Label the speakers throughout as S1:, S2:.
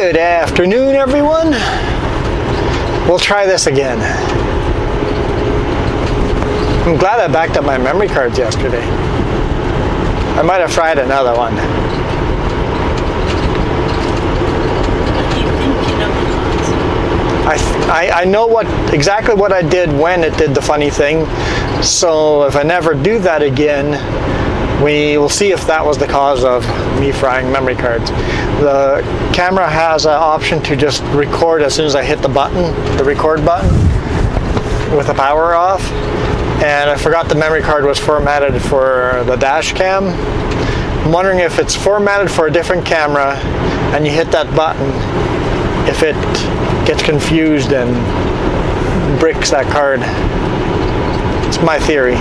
S1: Good afternoon, everyone. We'll try this again. I'm glad I backed up my memory cards yesterday. I might have tried another one. I know exactly what I did when it did the funny thing, so if I never do that again, we will see if that was the cause of me frying memory cards. The camera has an option to just record as soon as I hit the button, the record button, with the power off. And I forgot the memory card was formatted for the dash cam. I'm wondering if it's formatted for a different camera and you hit that button, if it gets confused and bricks that card. It's my theory.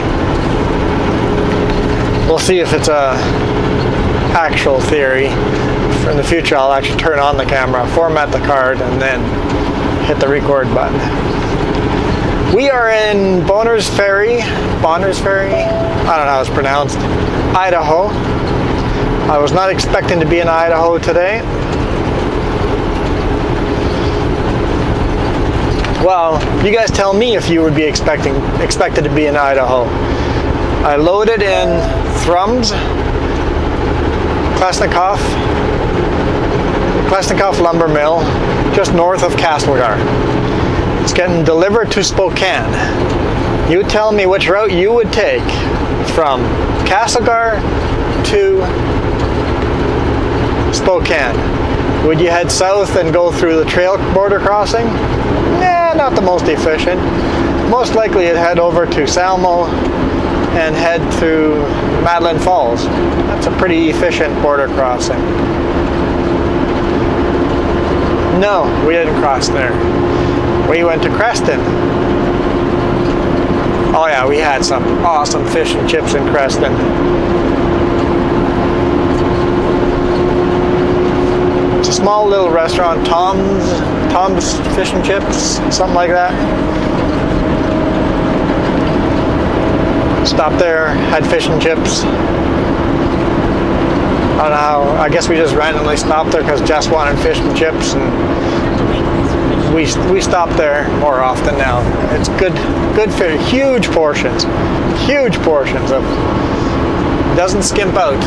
S1: We'll see if it's a actual theory. In the future, I'll actually turn on the camera, format the card, and then hit the record button. We are in Bonners Ferry, I don't know how it's pronounced, Idaho. I was not expecting to be in Idaho today. Well, you guys tell me if you would be expected to be in Idaho. I loaded in Thrums, Klesnikoff lumber mill, just north of Castlegar. It's getting delivered to Spokane. You tell me which route you would take from Castlegar to Spokane. Would you head south and go through the trail border crossing? Nah, not the most efficient. Most likely you'd head over to Salmo and head through Madeline Falls. That's a pretty efficient border crossing. No, we didn't cross there. We went to Creston. Oh yeah, we had some awesome fish and chips in Creston. It's a small little restaurant, Tom's Fish and Chips, something like that. Stopped there, had fish and chips. I don't know, I guess we just randomly stopped there because Jess wanted fish and chips, and we stop there more often now. It's good fish, huge portions of, doesn't skimp out.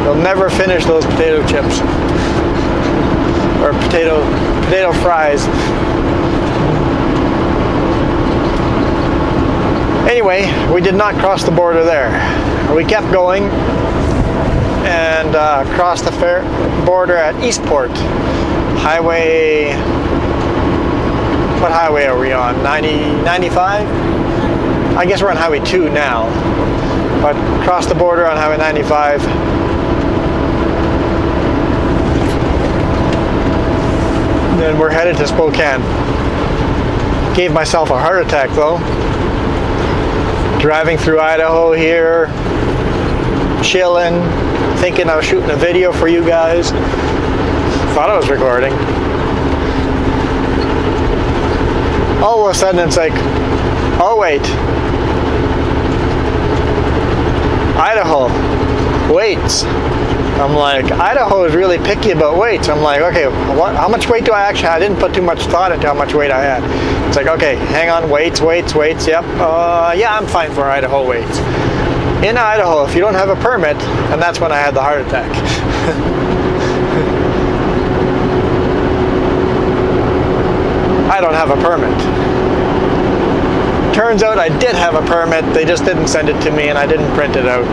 S1: You'll never finish those potato chips or potato fries. Anyway, we did not cross the border there. We kept going and crossed the border at Eastport. Highway, what highway are we on? 95? I guess we're on Highway 2 now. But crossed the border on Highway 95. Then we're headed to Spokane. Gave myself a heart attack though. Driving through Idaho here, chilling, thinking I was shooting a video for you guys. Thought I was recording. All of a sudden it's like, oh wait, Idaho, weights. I'm like, Idaho is really picky about weights. I'm like, okay, how much weight do I actually have? I didn't put too much thought into how much weight I had. It's like, okay, hang on, weights, yep. Yeah, I'm fine for Idaho weights. In Idaho, if you don't have a permit, and that's when I had the heart attack. I don't have a permit. Turns out I did have a permit, they just didn't send it to me and I didn't print it out.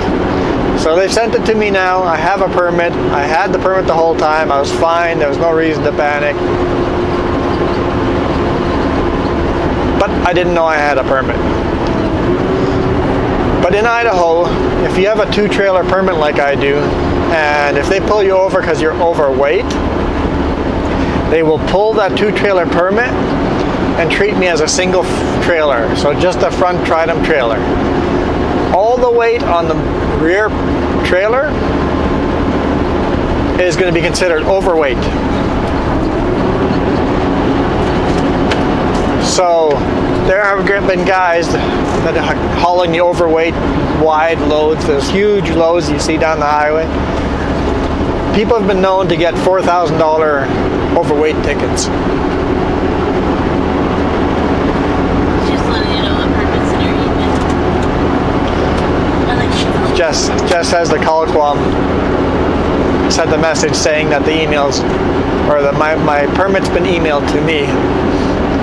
S1: So they sent it to me now, I have a permit, I had the permit the whole time, I was fine, there was no reason to panic. But I didn't know I had a permit. But in Idaho, if you have a 2-trailer permit like I do, and if they pull you over because you're overweight, they will pull that 2-trailer permit and treat me as a single trailer, so just a front Tridem trailer. All the weight on the rear trailer is going to be considered overweight. So there have been guys that are hauling the overweight wide loads, those huge loads you see down the highway. People have been known to get $4,000 overweight tickets.
S2: Just letting you know the permits in your email.
S1: Jess has the Colquam sent the message saying that the emails, or that my permit's been emailed to me.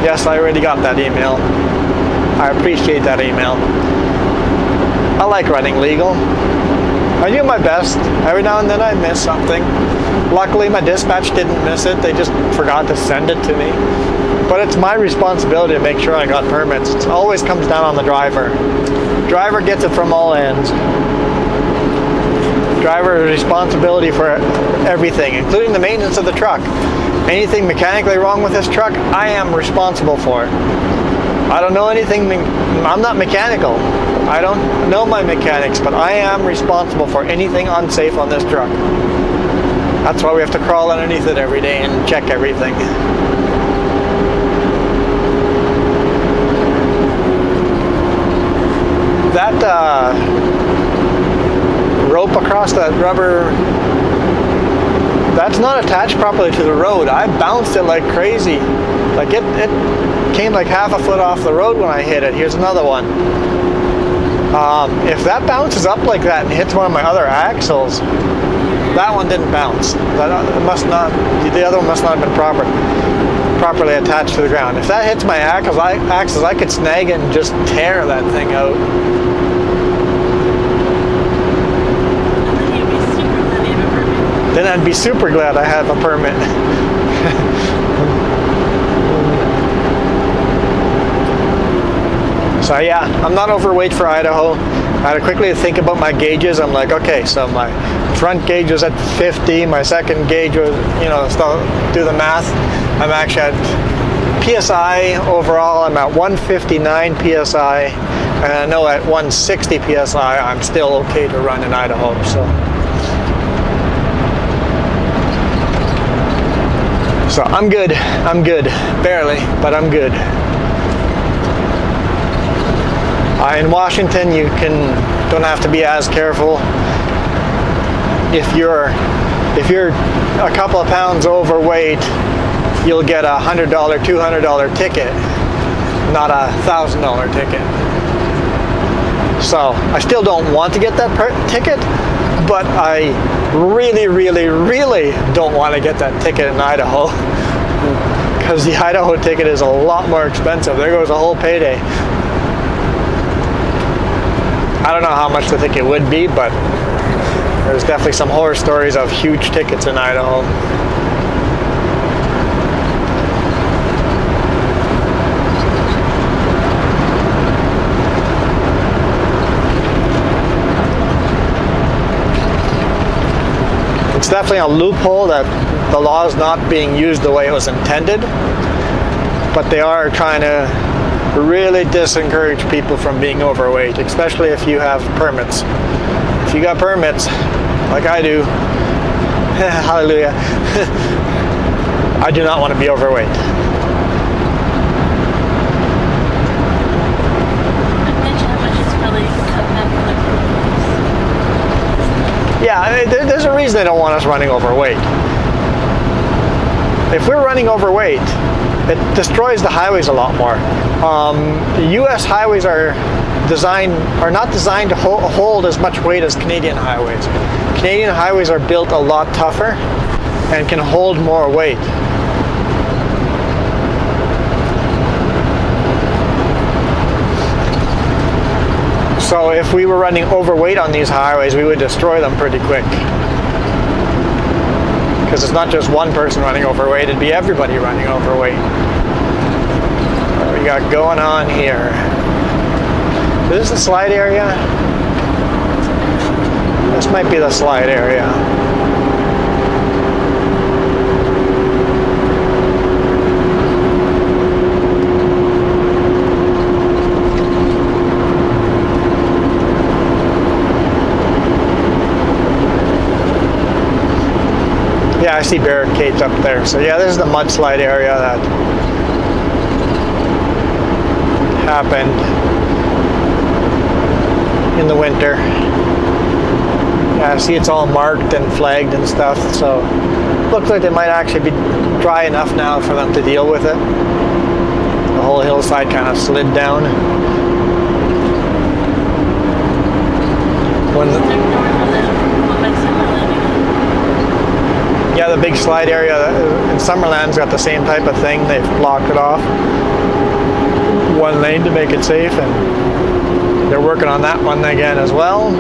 S1: Yes, I already got that email. I appreciate that email. I like running legal. I do my best. Every now and then I miss something. Luckily my dispatch didn't miss it. They just forgot to send it to me. But it's my responsibility to make sure I got permits. It always comes down on the driver. Driver gets it from all ends. Driver has responsibility for everything, including the maintenance of the truck. Anything mechanically wrong with this truck, I am responsible for it. I don't know anything, I'm not mechanical. I don't know my mechanics, but I am responsible for anything unsafe on this truck. That's why we have to crawl underneath it every day and check everything. That rope across that rubber, that's not attached properly to the road. I bounced it like crazy. Like it came like half a foot off the road when I hit it. Here's another one. If that bounces up like that and hits one of my other axles, that one didn't bounce. That must not. The other one must not have been properly attached to the ground. If that hits my axles, I could snag it and just tear that thing out. Then I'd be super glad I have a permit. So yeah, I'm not overweight for Idaho. I had to quickly think about my gauges. I'm like, okay, so my front gauge was at 50, my second gauge was, do the math. I'm actually at PSI overall, I'm at 159 PSI, and I know at 160 PSI I'm still okay to run in Idaho. So I'm good, barely, but I'm good. In Washington, you don't have to be as careful. If you're a couple of pounds overweight, you'll get a $100, $200 ticket, not a $1,000 ticket. So I still don't want to get that ticket, but I really, really, really don't want to get that ticket in Idaho, because the Idaho ticket is a lot more expensive. There goes a whole payday. I don't know how much the ticket would be, but there's definitely some horror stories of huge tickets in Idaho. It's definitely a loophole that the law is not being used the way it was intended, but they are trying to really discourage people from being overweight, especially if you have permits. If you got permits, like I do, hallelujah, I do not want to be overweight. Yeah, there's a reason they don't want us running overweight. If we're running overweight, it destroys the highways a lot more. U.S. highways are not designed to hold as much weight as Canadian highways. Canadian highways are built a lot tougher and can hold more weight. So if we were running overweight on these highways, we would destroy them pretty quick. Because it's not just one person running overweight, it'd be everybody running overweight. What we got going on here? Is this the slide area? This might be the slide area. Yeah, I see barricades up there. So yeah, this is the mudslide area that happened in the winter. Yeah, I see it's all marked and flagged and stuff, so looks like they might actually be dry enough now for them to deal with it. The whole hillside kind of slid down. Yeah, the big slide area in Summerland's got the same type of thing. They've blocked it off. One lane to make it safe, and they're working on that one again as well.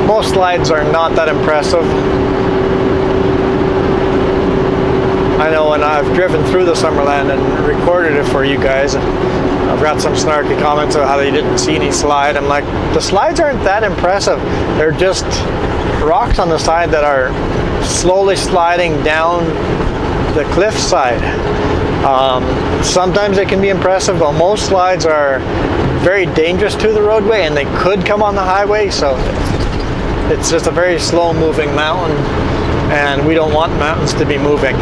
S1: Most slides are not that impressive. I know when I've driven through the Summerland and recorded it for you guys, I've got some snarky comments about how they didn't see any slide. I'm like, the slides aren't that impressive. They're just rocks on the side that are slowly sliding down the cliff side. Sometimes they can be impressive, but most slides are very dangerous to the roadway and they could come on the highway, so it's just a very slow moving mountain, and we don't want mountains to be moving.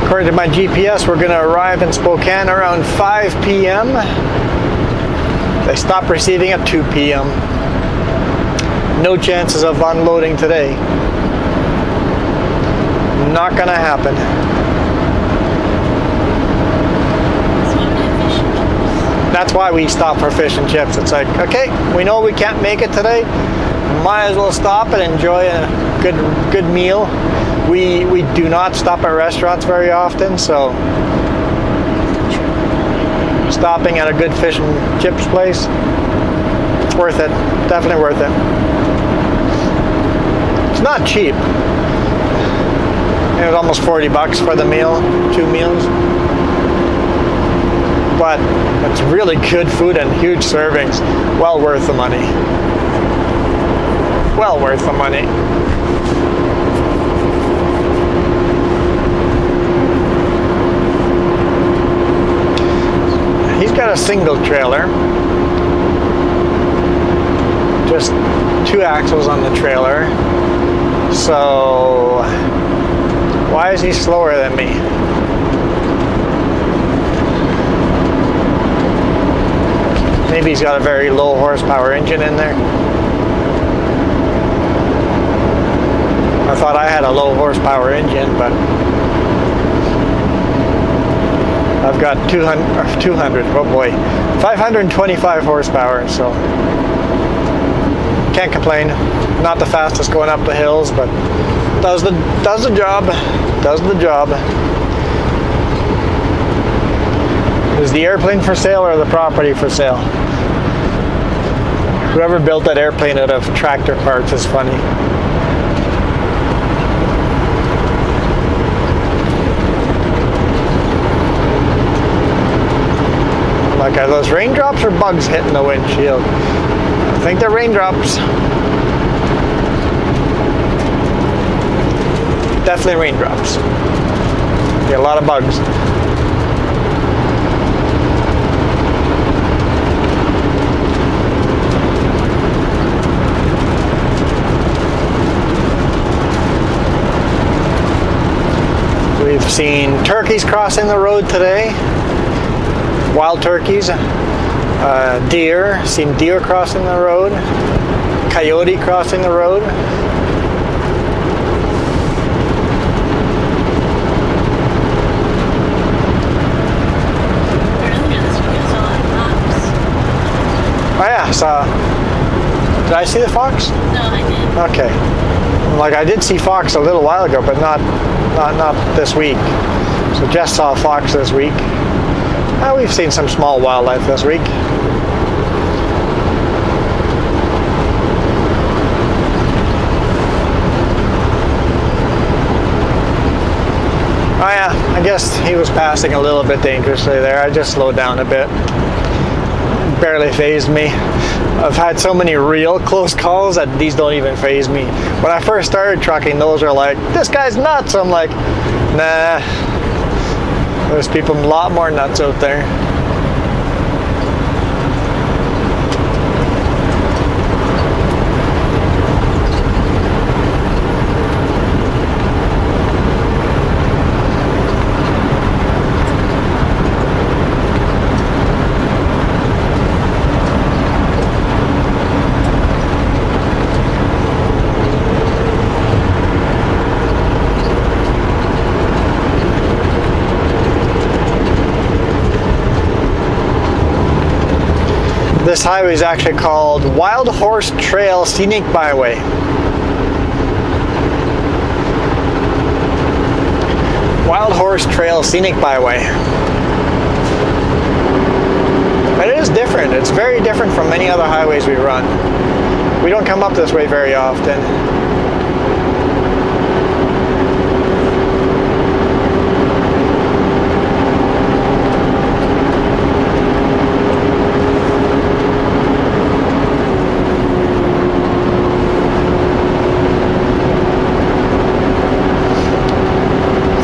S1: According to my GPS, we're going to arrive in Spokane around 5 p.m. They stopped receiving at 2 p.m. No chances of unloading today. Not going to happen. That's why we stop for fish and chips. It's like, okay, we know we can't make it today. Might as well stop and enjoy a good meal. We do not stop at restaurants very often, so stopping at a good fish and chips place, it's worth it. Definitely worth it. It's not cheap. It was almost $40 for the meal, 2 meals. But it's really good food and huge servings. Well worth the money. Well worth the money. He's got a single trailer. Just 2 axles on the trailer. So why is he slower than me? Maybe he's got a very low horsepower engine in there. I thought I had a low horsepower engine, but I've got 200, oh boy, 525 horsepower, so can't complain. Not the fastest going up the hills, but does the job. Does the job. Is the airplane for sale or the property for sale? Whoever built that airplane out of tractor parts is funny. Like, are those raindrops or bugs hitting the windshield? I think they're raindrops. Definitely raindrops. Get a lot of bugs. We've seen turkeys crossing the road today. Wild turkeys. Deer. Seen deer crossing the road. Coyote crossing the road. Oh yeah, did I see the fox?
S2: No, I didn't.
S1: Okay. Like, I did see fox a little while ago, but not this week. So just saw a fox this week. We've seen some small wildlife this week. Oh yeah, I guess he was passing a little bit dangerously there. I just slowed down a bit. Barely fazed me. I've had so many real close calls that these don't even faze me. When I first started trucking, those are like, this guy's nuts. I'm like, nah. There's people a lot more nuts out there. This highway is actually called Wild Horse Trail Scenic Byway. Wild Horse Trail Scenic Byway. But it is different. It's very different from many other highways we run. We don't come up this way very often.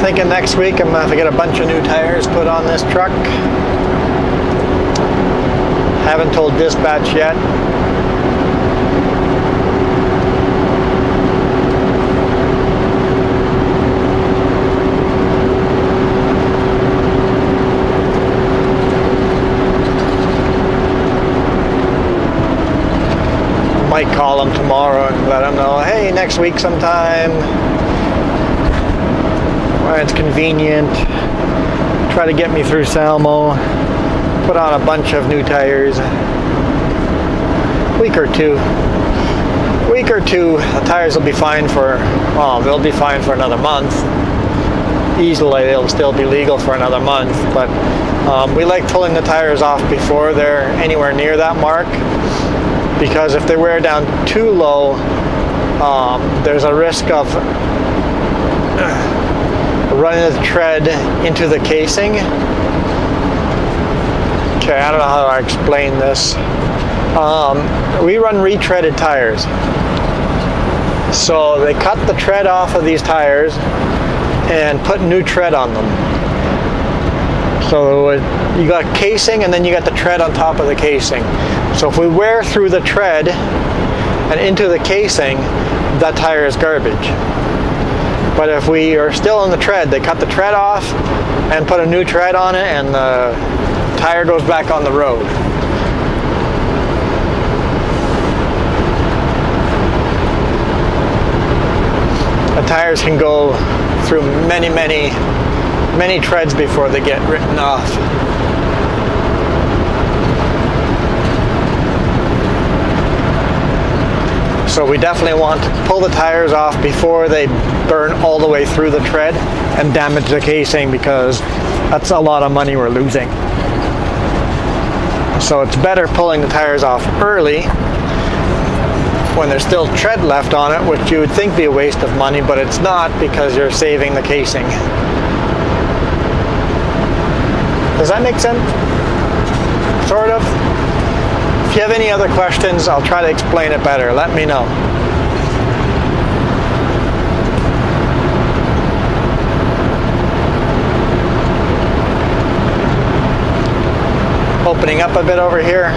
S1: Thinking next week I'm going to have to get a bunch of new tires put on this truck. Haven't told dispatch yet. Might call them tomorrow and let them know, hey, next week sometime. When it's convenient, try to get me through Salmo, put on a bunch of new tires. Week or two, the tires will be fine for, well, they'll be fine for another month. Easily, they'll still be legal for another month, but we like pulling the tires off before they're anywhere near that mark, because if they wear down too low, there's a risk of running the tread into the casing. Okay, I don't know how to explain this. We run retreaded tires. So they cut the tread off of these tires and put new tread on them. So you got casing and then you got the tread on top of the casing. So if we wear through the tread and into the casing, that tire is garbage. But if we are still in the tread, they cut the tread off and put a new tread on it, and the tire goes back on the road. The tires can go through many treads before they get written off. So we definitely want to pull the tires off before they burn all the way through the tread and damage the casing, because that's a lot of money we're losing. So it's better pulling the tires off early when there's still tread left on it, which you would think be a waste of money, but it's not, because you're saving the casing. Does that make sense? Sort of? If you have any other questions, I'll try to explain it better. Let me know. Opening up a bit over here.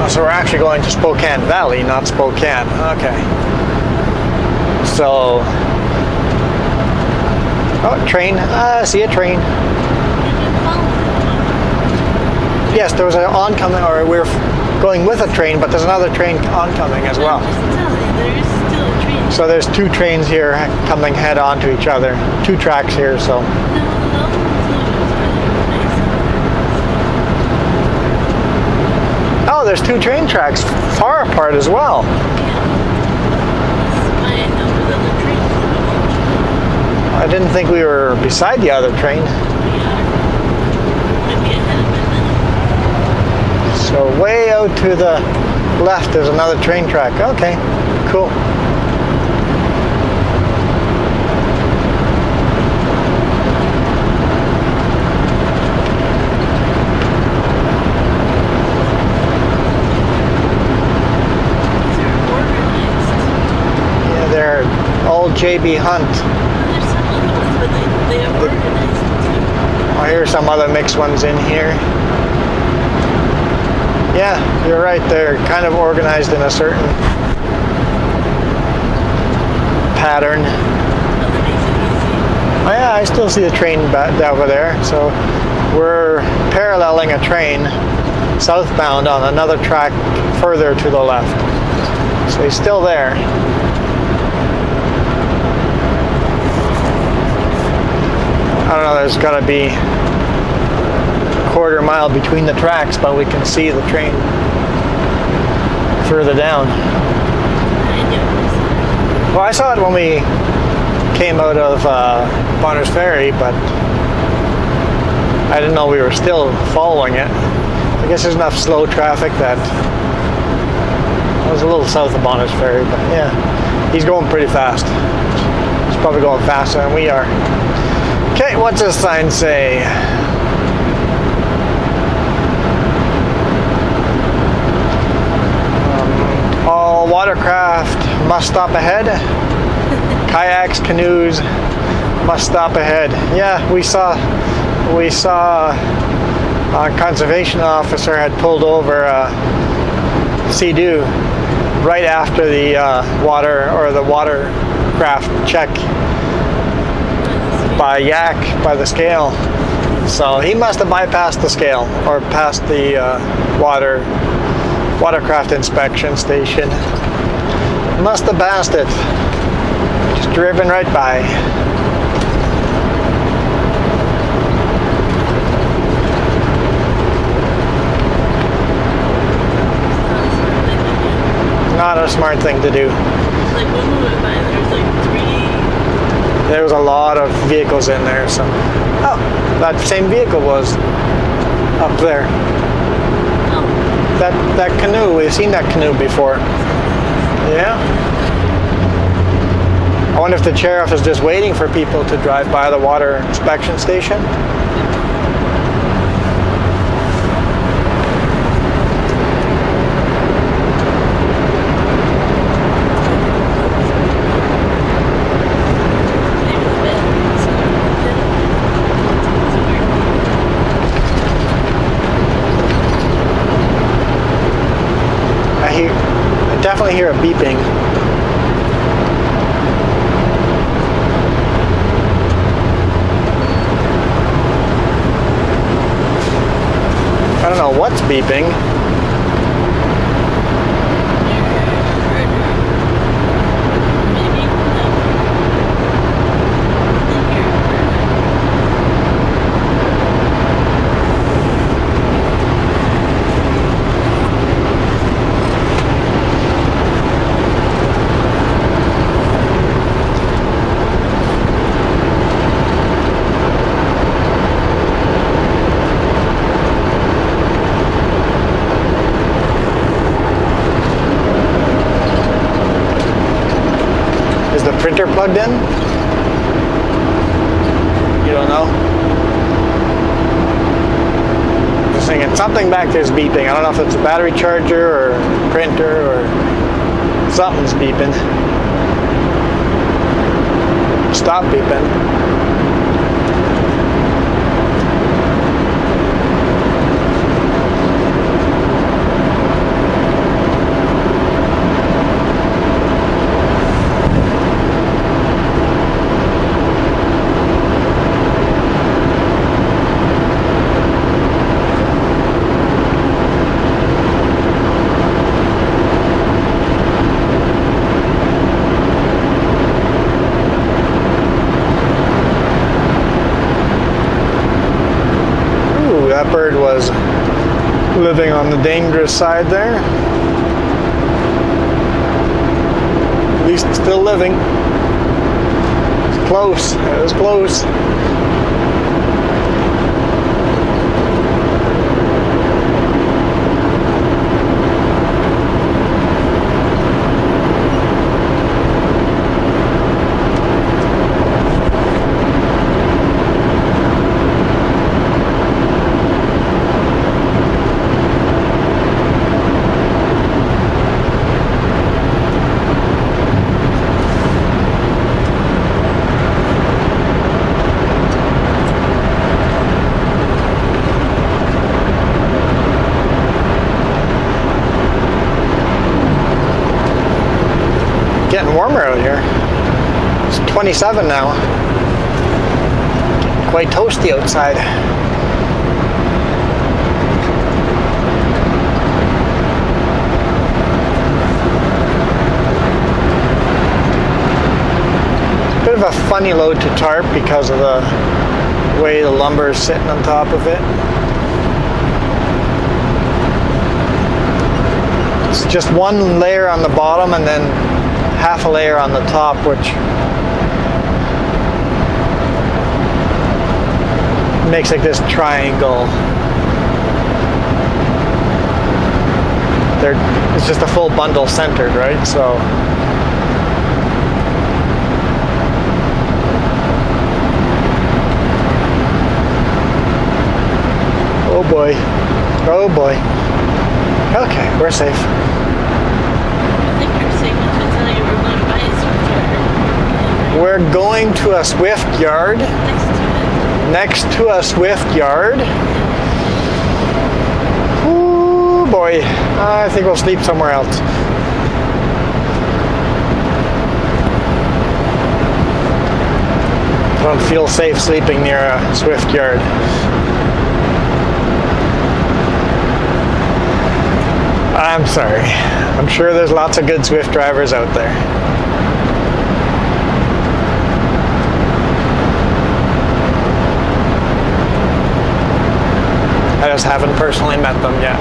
S1: So we're actually going to Spokane Valley, not Spokane. Okay. So, oh, train. I see a train. Yes, there was an oncoming, or we're going with a train, but there's another train oncoming as well.
S2: There is still a train.
S1: So there's two trains here coming head on to each other. Two tracks here, so. Oh, there's two train tracks far apart as well. I didn't think we were beside the other train. So way out to the left there's another train track. Okay, cool. Old JB Hunt.
S2: There's some other ones, but they are organized too.
S1: Oh, here's some other mixed ones in here. Yeah, you're right. They're kind of organized in a certain pattern.
S2: Well, that makes it easy.
S1: Oh yeah, I still see a train over there. So we're paralleling a train southbound on another track further to the left. So he's still there. I don't know, there's got to be a quarter mile between the tracks, but we can see the train further down. Well, I saw it when we came out of Bonner's Ferry, but I didn't know we were still following it. I guess there's enough slow traffic that I was a little south of Bonner's Ferry, but yeah, he's going pretty fast. He's probably going faster than we are. Okay, what's this sign say? All watercraft must stop ahead. Kayaks, canoes must stop ahead. Yeah, we saw a conservation officer had pulled over Sea-Doo right after the watercraft check by Yak, by the scale. So he must have bypassed the scale or passed the watercraft inspection station. Must have passed it. Just driven right by. Not a smart thing to do.
S2: Like when we went by, there's like 3.
S1: There was a lot of vehicles in there, so. Oh, that same vehicle was up there.
S2: Oh.
S1: That canoe, we've seen that canoe before. Yeah. I wonder if the sheriff is just waiting for people to drive by the water inspection station. I definitely hear a beeping. I don't know what's beeping. Is the printer plugged in? You don't know? Just thinking something back there's beeping. I don't know if it's a battery charger or printer or something's beeping. Stop beeping. That bird was living on the dangerous side there. At least still living. It's close. It was close. getting warmer out here. It's 27 now. Quite toasty outside. Bit of a funny load to tarp because of the way the lumber is sitting on top of it. It's just one layer on the bottom and then half a layer on the top, which makes like this triangle. It's just a full bundle centered, right? So oh boy. Oh boy. Okay, we're safe.
S2: I think you're safe until you were going to buy a Swift yard.
S1: We're going to a Swift yard. Next to a Swift yard. Ooh boy. I think we'll sleep somewhere else. I don't feel safe sleeping near a Swift yard. I'm sorry. I'm sure there's lots of good Swift drivers out there. I just haven't personally met them yet.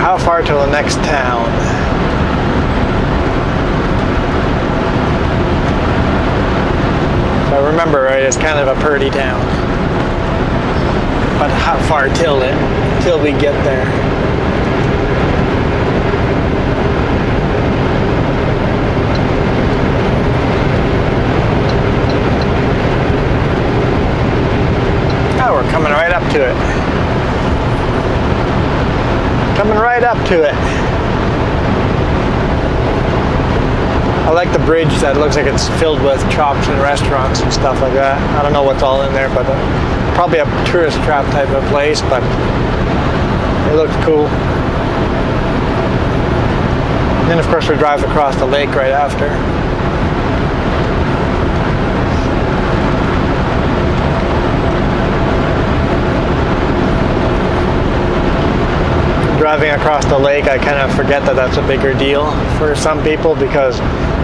S1: How far to the next town? If I remember right, it's kind of a purty town. But how far till we get there? Oh, we're coming right up to it. Coming right up to it. I like the bridge that looks like it's filled with shops and restaurants and stuff like that. I don't know what's all in there, but probably a tourist trap type of place, but it looks cool. And then of course we drive across the lake right after. Driving across the lake, I kind of forget that that's a bigger deal for some people because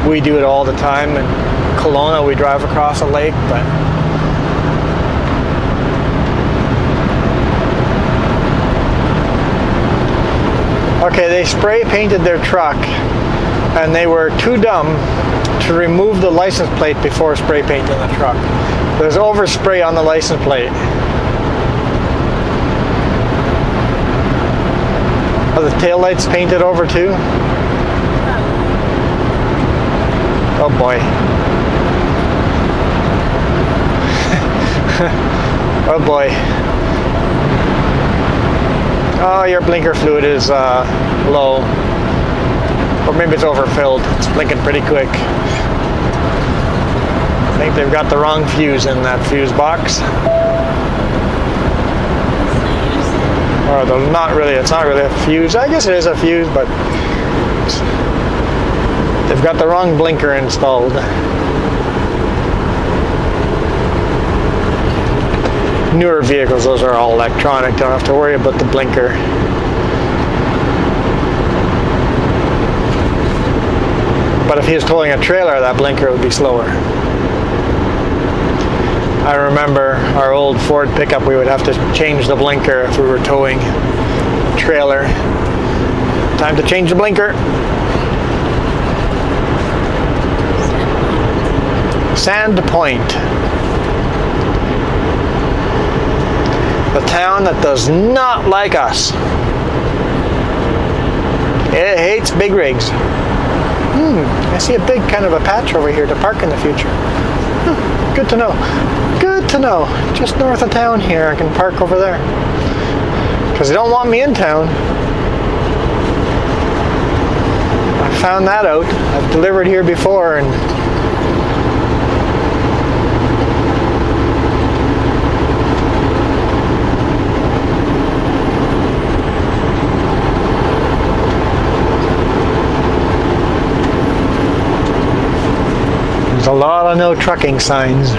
S1: we do it all the time. In Kelowna, we drive across a lake, but okay, they spray painted their truck and they were too dumb to remove the license plate before spray painting the truck. There's overspray on the license plate. Are the taillights painted over too? Oh boy. Oh boy. Oh, your blinker fluid is low. Or maybe it's overfilled. It's blinking pretty quick. I think they've got the wrong fuse in that fuse box. Or they're not really, it's not really a fuse. I guess it is a fuse, but they've got the wrong blinker installed. Newer vehicles, those are all electronic. Don't have to worry about the blinker. But if he was towing a trailer, that blinker would be slower. I remember our old Ford pickup, we would have to change the blinker if we were towing a trailer. Time to change the blinker. Sand Point. The town that does not like us. It hates big rigs. I see a big kind of a patch over here to park in the future. Good to know. Good to know. Just north of town here, I can park over there. Because they don't want me in town. I found that out. I've delivered here before and there's a lot of no trucking signs.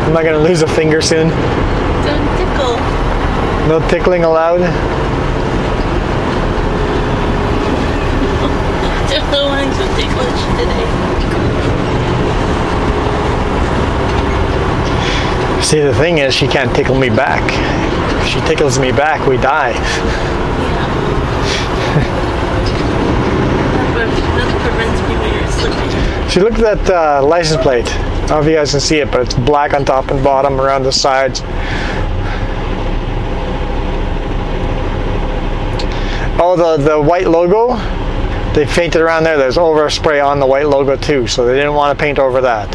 S1: Am I going to lose a finger soon?
S2: Don't tickle.
S1: No tickling allowed?
S2: Don't know why I'm so ticklish today.
S1: See, the thing is, she can't tickle me back. If she tickles me back, we die.
S2: Yeah. That prevents me when you're sleeping.
S1: See, look at that license plate. I don't know if you guys can see it, but it's black on top and bottom around the sides. Oh, the white logo, they painted around there. There's overspray on the white logo too, so they didn't want to paint over that.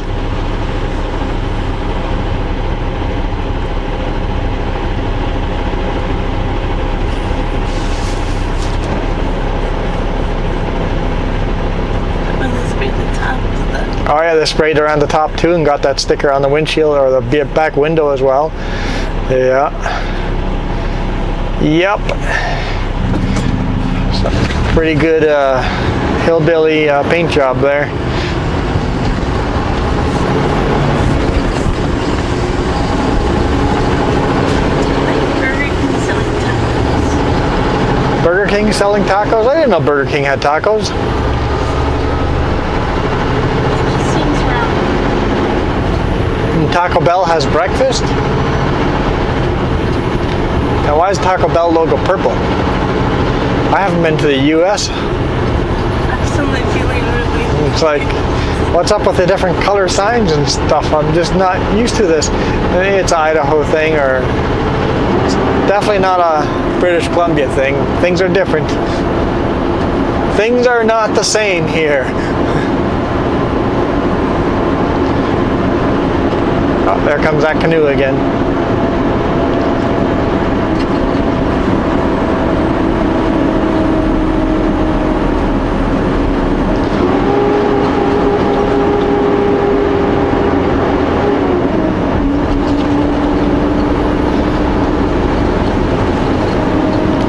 S2: When they sprayed the top of the...
S1: Oh yeah, they sprayed around the top too and got that sticker on the windshield or the back window as well. Yeah. Yep. So, pretty good hillbilly paint job there. Burger King selling tacos? I didn't know Burger King had tacos. And Taco Bell has breakfast? Now why is Taco Bell logo purple? I haven't been to the US.
S2: I'm suddenly feeling really...
S1: It's like, what's up with the different color signs and stuff? I'm just not used to this. Maybe it's an Idaho thing, or it's definitely not a British Columbia thing. Things are different. Things are not the same here. Oh, there comes that canoe again.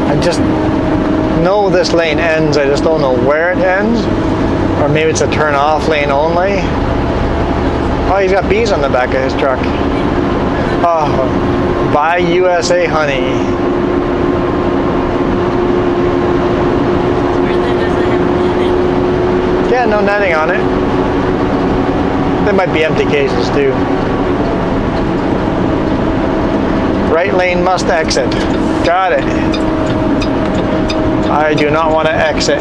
S1: I just know this lane ends, I just don't know where it ends. Or maybe it's a turn off lane only. Oh, he's got bees on the back of his truck. Oh, buy USA honey. Yeah, no netting on it. There might be empty cases too. Right lane must exit. Got it. I do not want to exit.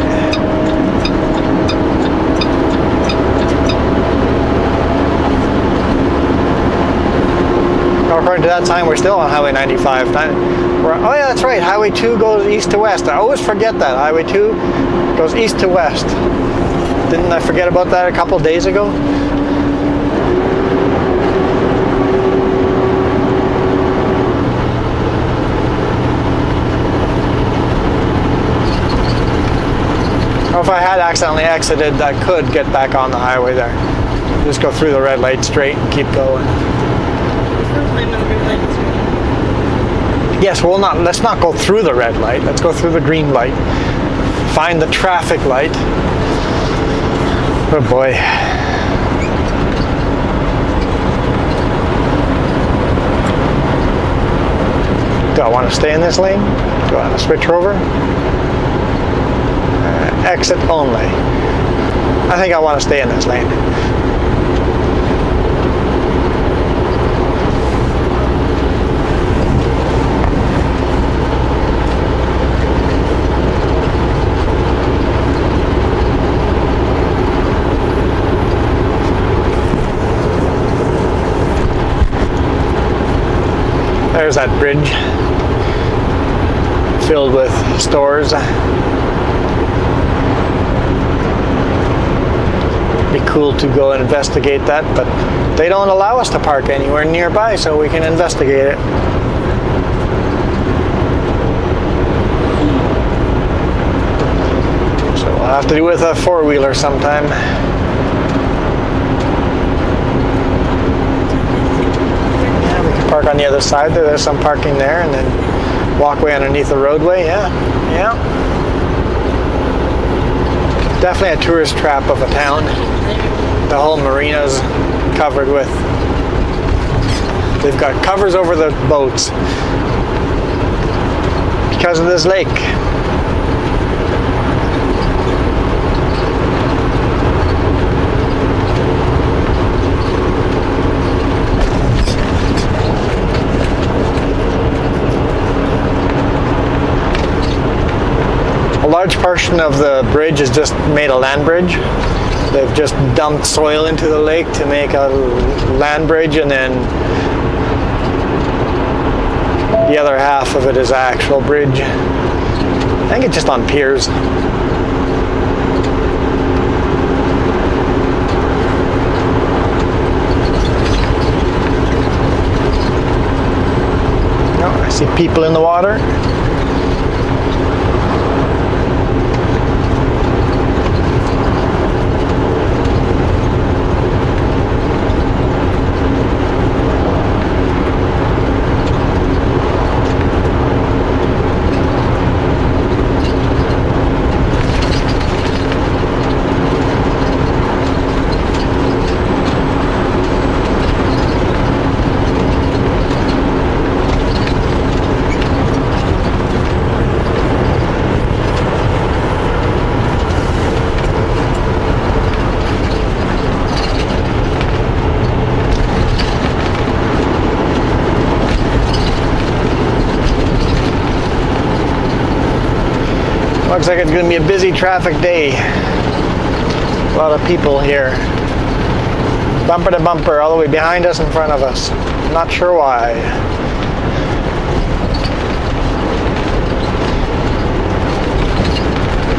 S1: According to that sign, we're still on Highway 95. Oh yeah, that's right. Highway 2 goes east to west. I always forget that. Highway 2 goes east to west. Didn't I forget about that a couple of days ago? Or if I had accidentally exited, I could get back on the highway there. Just go through the red light straight and keep going. Yes, well, let's not go through the red light. Let's go through the green light. Find the traffic light. Oh boy. Do I want to stay in this lane? Do I want to switch over? Exit only. I think I want to stay in this lane. there's that bridge filled with stores. Be cool to go investigate that, but they don't allow us to park anywhere nearby, so we can investigate it. So we'll have to do it with a four-wheeler sometime. Yeah, we can park on the other side there. There's some parking there, and then walkway underneath the roadway. Yeah, yeah. Definitely a tourist trap of a town. The whole marina's covered with. They've got covers over the boats because of this lake. A large portion of the bridge is just made a land bridge. They've just dumped soil into the lake to make a land bridge, and then the other half of it is actual bridge. I think it's just on piers. Oh, I see people in the water. Looks like it's going to be a busy traffic day. A lot of people here. Bumper to bumper, all the way behind us, in front of us. Not sure why.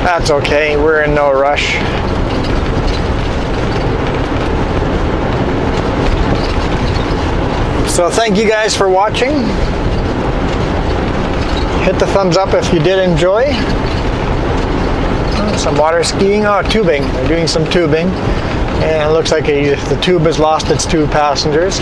S1: That's okay, we're in no rush. So thank you guys for watching. Hit the thumbs up if you did enjoy. Some water skiing, tubing. They're doing some tubing. And it looks like the tube has lost its two passengers.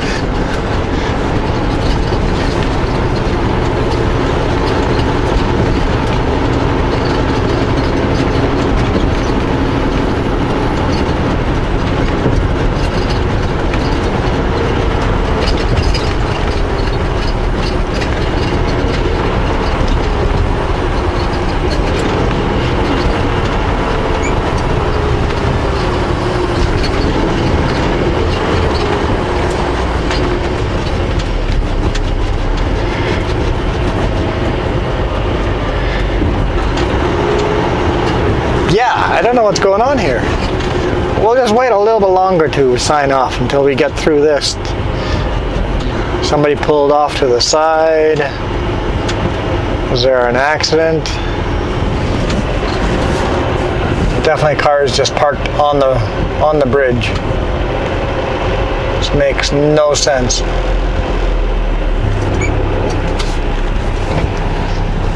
S1: I don't know what's going on here. We'll just wait a little bit longer to sign off until we get through this. Somebody pulled off to the side. Was there an accident? Definitely cars just parked on the bridge. This makes no sense.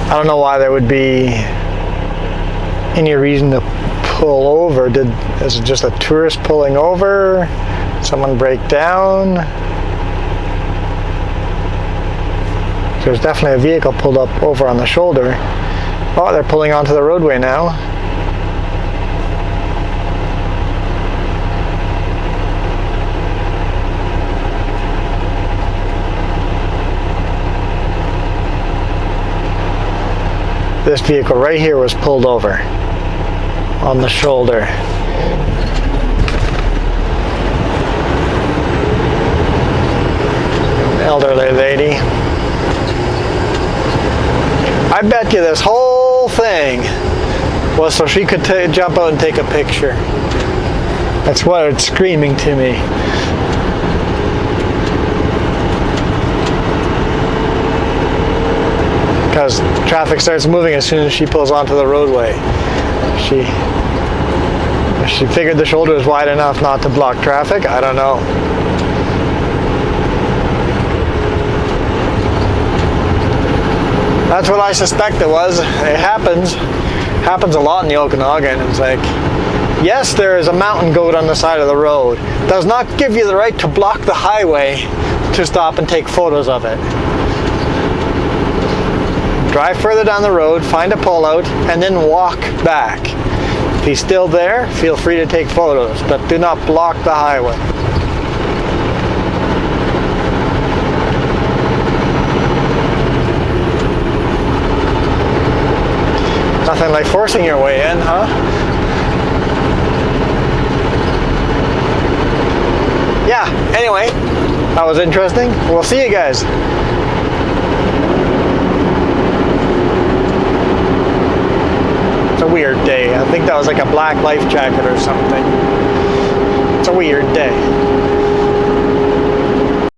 S1: I don't know why there would be any reason to pull over. Is it just a tourist pulling over? Someone break down? There's definitely a vehicle pulled up over on the shoulder. Oh, they're pulling onto the roadway now. This vehicle right here was pulled over on the shoulder. Elderly lady. I bet you this whole thing was so she could jump out and take a picture. That's what it's screaming to me. because traffic starts moving as soon as she pulls onto the roadway. She figured the shoulder was wide enough not to block traffic. I don't know. That's what I suspect it was. It happens a lot in the Okanagan. It's like, yes, there is a mountain goat on the side of the road. Does not give you the right to block the highway to stop and take photos of it. Drive further down the road, find a pullout, and then walk back. If he's still there, feel free to take photos, but do not block the highway. Nothing like forcing your way in, huh? Yeah, anyway, that was interesting. We'll see you guys. It's a weird day. I think that was like a black life jacket or something. It's a weird day.